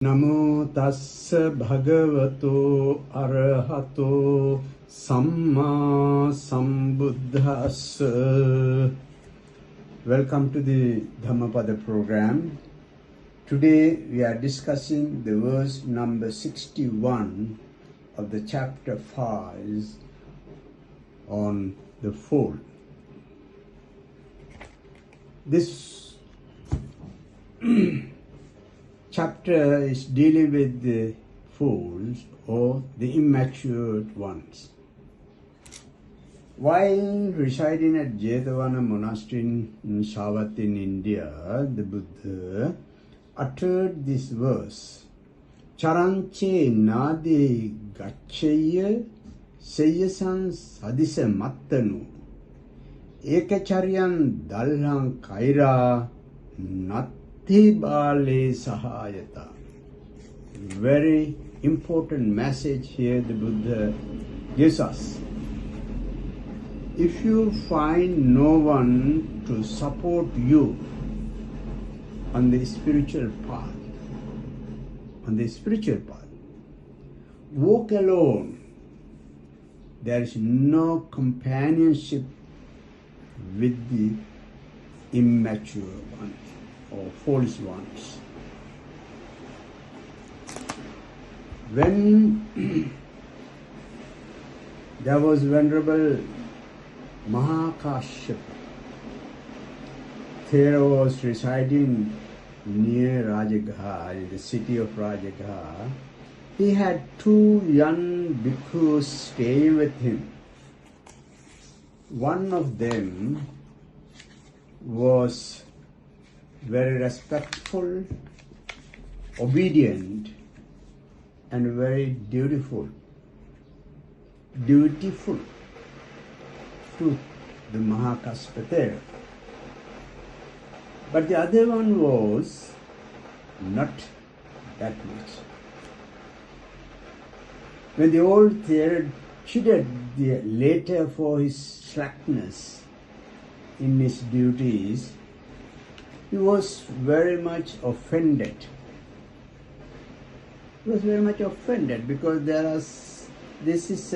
Namo tassa bhagavato arahato samma sambuddhassa. Welcome to the Dhammapada program. Today we are discussing the verse number 61 of the chapter 5 on the fold. This chapter is dealing with the fools or the immature ones. While residing at Jetavana monastery in Savatthi in India, the Buddha uttered this verse, Charanche nadi gaccheya seyasan sadisa mattanu ekacharyan dalhan kaira nat Bale Sahayata. Very important message here the Buddha gives us. If you find no one to support you on the spiritual path, walk alone. There is no companionship with the immature one or false ones. When there was Venerable Mahakashyapa, Thera was residing near Rajagha, in the city of Rajagha. He had two young bhikkhus staying with him. One of them was very respectful, obedient, and very dutiful to the Mahakashyapa. But the other one was not that much. When the old Thera chided the later for his slackness in his duties, he was very much offended. Because this is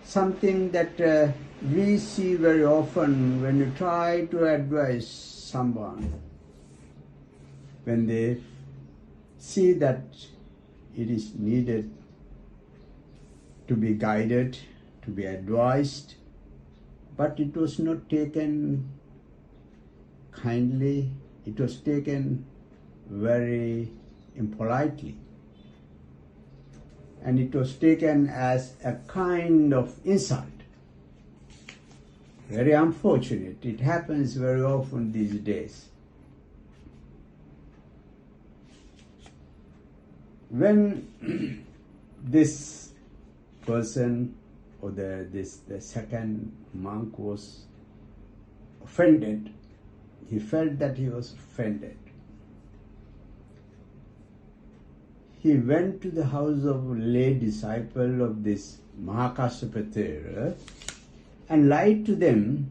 something that we see very often when you try to advise someone. When they see that it is needed to be guided, to be advised, but it was not taken kindly. It was taken very impolitely, and it was taken as a kind of insult. Very unfortunate. It happens very often these days. When this person or the second monk was offended, he felt that he was offended. He went to the house of a lay disciple of this Mahakashyapa Thera and lied to them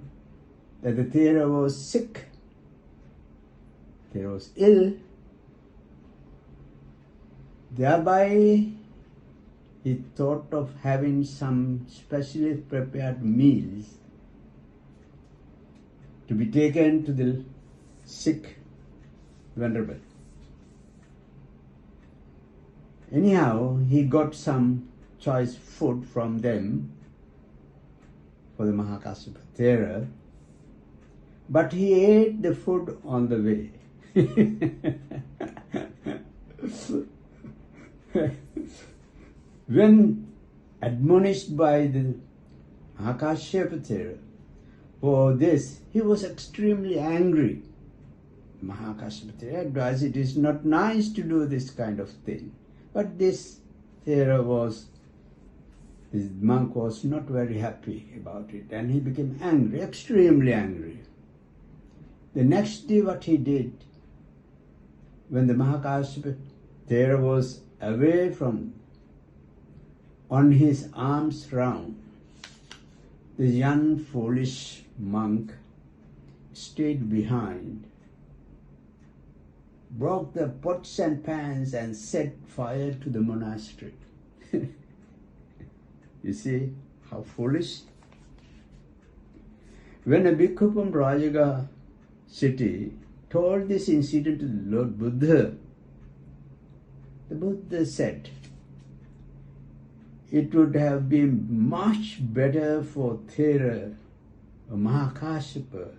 that the Thera was sick, Thera was ill. Thereby, he thought of having some specially prepared meals to be taken to the sick venerable. Anyhow, he got some choice food from them for the Mahakashyapa Thera, but he ate the food on the way. When admonished by the Mahakashyapa Thera for this, he was extremely angry. Mahakashyapa advised it is not nice to do this kind of thing. But this Thera this monk was not very happy about it, and he became angry, extremely angry. The next day what he did, when the Mahakashyapa Thera was away from, on his arms round, the young foolish monk stayed behind broke the pots and pans and set fire to the monastery. You see how foolish? When a bhikkhu from Rajaga city told this incident to the Lord Buddha, the Buddha said, it would have been much better for Thera or Mahakashyapa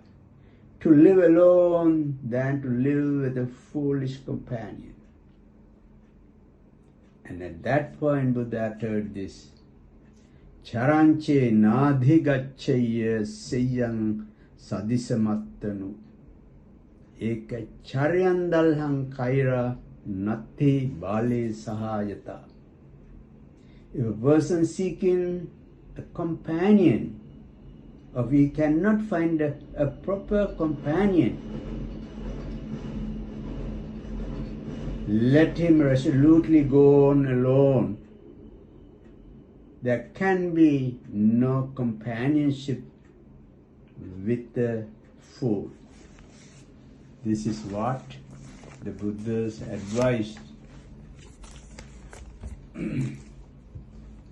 to live alone than to live with a foolish companion. And at that point Buddha uttered this, Charanche nadhigacchaya seyang sadisamattanu eka charyandalhang kaira nati bale sahayata. If a person seeking a companion, or if he cannot find a proper companion, let him resolutely go on alone. There can be no companionship with the fool. This is what the Buddha's advised.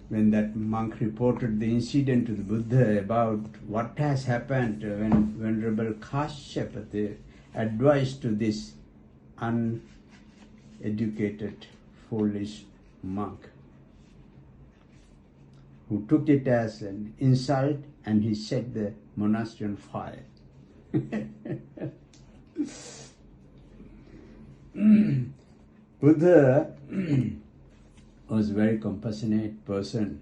When that monk reported the incident to the Buddha about what has happened when Venerable Kashyapa advised to this uneducated, foolish monk, who took it as an insult and he set the monastery on fire. Buddha was a very compassionate person,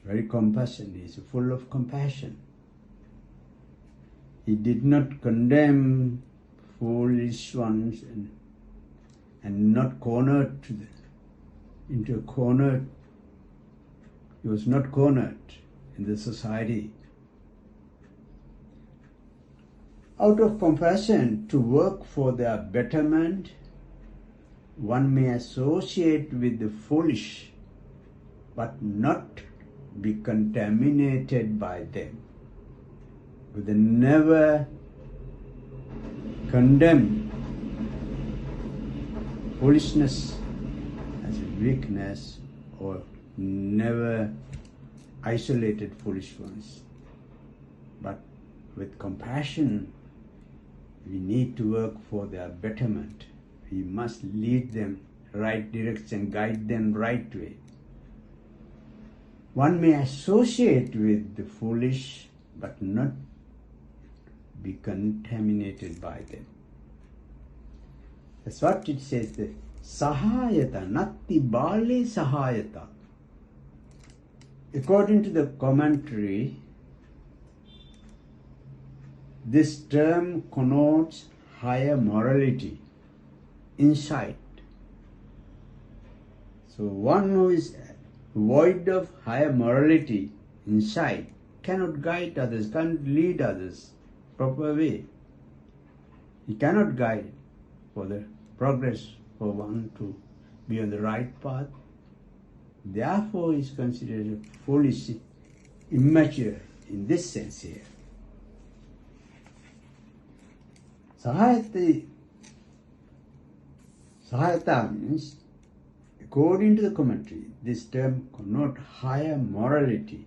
very compassionate. He's full of compassion. He did not condemn foolish ones and not cornered into a corner. He was not cornered in the society. Out of compassion to work for their betterment, one may associate with the foolish, but not be contaminated by them. But they never condemn foolishness as a weakness, or never isolated foolish ones. But with compassion, we need to work for their betterment. We must lead them right direction, guide them right way. One may associate with the foolish, but not be contaminated by them. That's what it says, the sahayata, natti bale sahayata. According to the commentary, this term connotes higher morality, insight. So one who is void of higher morality, insight, cannot guide others, cannot lead others proper way. He cannot guide for the progress for one to be on the right path. Therefore he is considered foolish, immature in this sense here. Sahayata means, according to the commentary, this term connotes higher morality,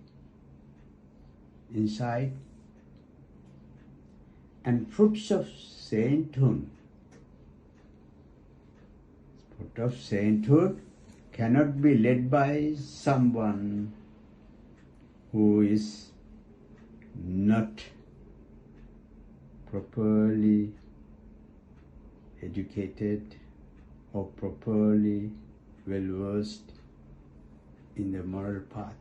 insight, and fruits of sainthood. Fruit of sainthood cannot be led by someone who is not properly educated or properly well versed in the moral path.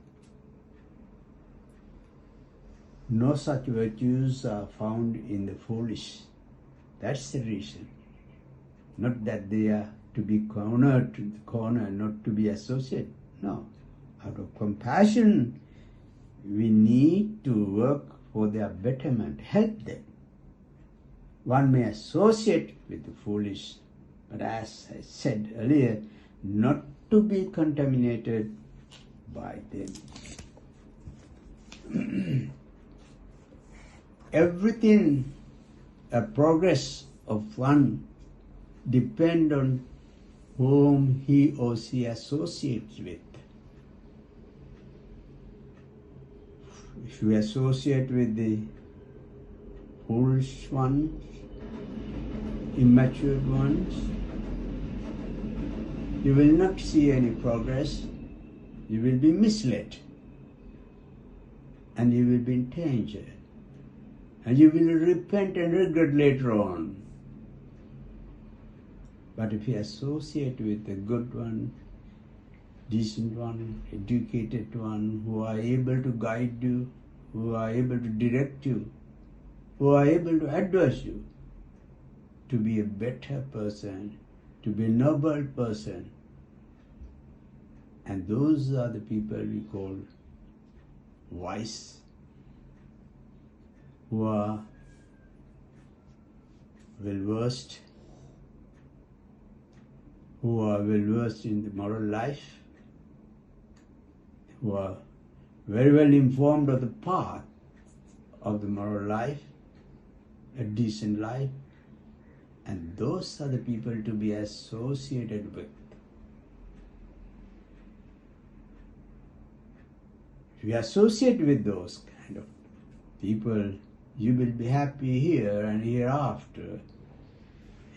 No such virtues are found in the foolish. That's the reason. Not that they are to be cornered to the corner, not to be associated. No. Out of compassion, we need to work for their betterment, help them. One may associate with the foolish, but as I said earlier, not to be contaminated by them. Everything, a progress of one depend on whom he or she associates with. If you associate with the foolish ones, immature ones, you will not see any progress. You will be misled, and you will be in danger, and you will repent and regret later on. But if you associate with a good one, decent one, educated one, who are able to guide you, who are able to direct you, who are able to advise you to be a better person, to be a noble person, and those are the people we call wise, who are well-versed, in the moral life, who are very well informed of the path of the moral life, a decent life, and those are the people to be associated with. If you associate with those kind of people, you will be happy here and hereafter.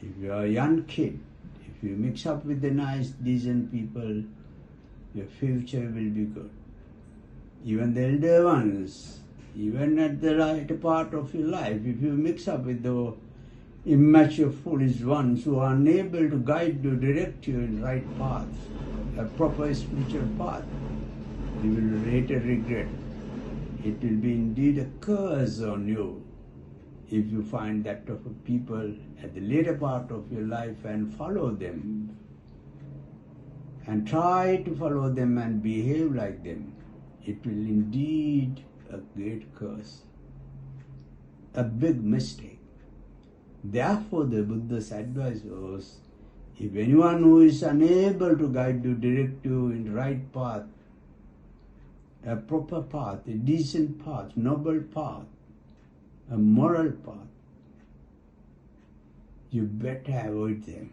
If you are a young kid, if you mix up with the nice, decent people, your future will be good. Even the elder ones, even at the later part of your life, if you mix up with the immature, foolish ones who are unable to guide you, direct you in right path, a proper spiritual path, you will later regret. It will be indeed a curse on you if you find that type of people at the later part of your life and follow them and try to follow them and behave like them. It will indeed a great curse, a big mistake. Therefore, the Buddha's advice was, if anyone who is unable to guide you, direct you in the right path, a proper path, a decent path, noble path, a moral path, you better avoid them.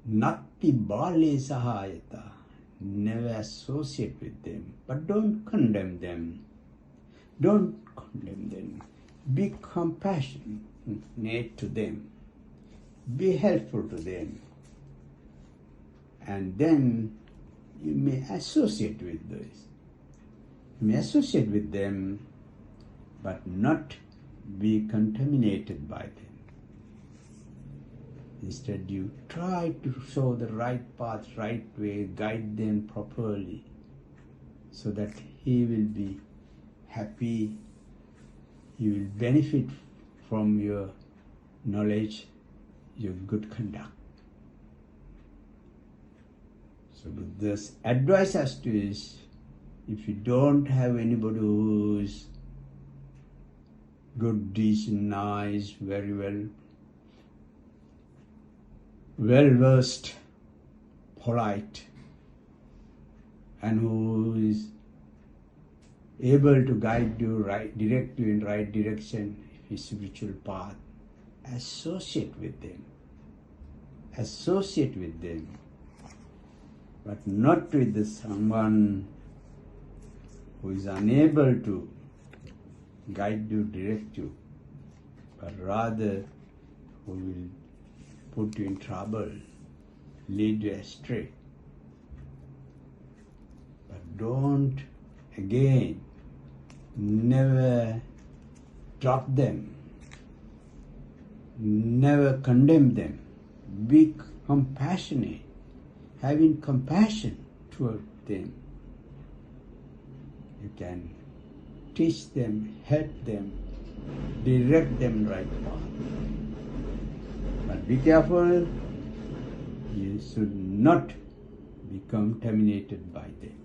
Natti bale sahayata. Never associate with them, but don't condemn them. Don't condemn them. Be compassionate to them. Be helpful to them. And then you may associate with those. You may associate with them, but not be contaminated by them. Instead, you try to show the right path, right way, guide them properly, so that he will be happy, he will benefit from your knowledge, your good conduct. So Buddha's advice as to is, if you don't have anybody who is good, decent, nice, very well-versed, polite, and who is able to guide you, direct you in right direction, his spiritual path, associate with them. Associate with them, but not with someone who is unable to guide you, direct you, but rather who will put you in trouble, lead you astray. But don't, again, never drop them, never condemn them. Be compassionate, having compassion toward them. You can teach them, help them, direct them right path. But be careful, you should not be contaminated by them.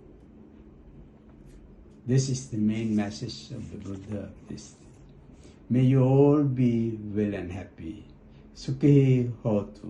This is the main message of the Buddha of this. May you all be well and happy. Sukhi hotu.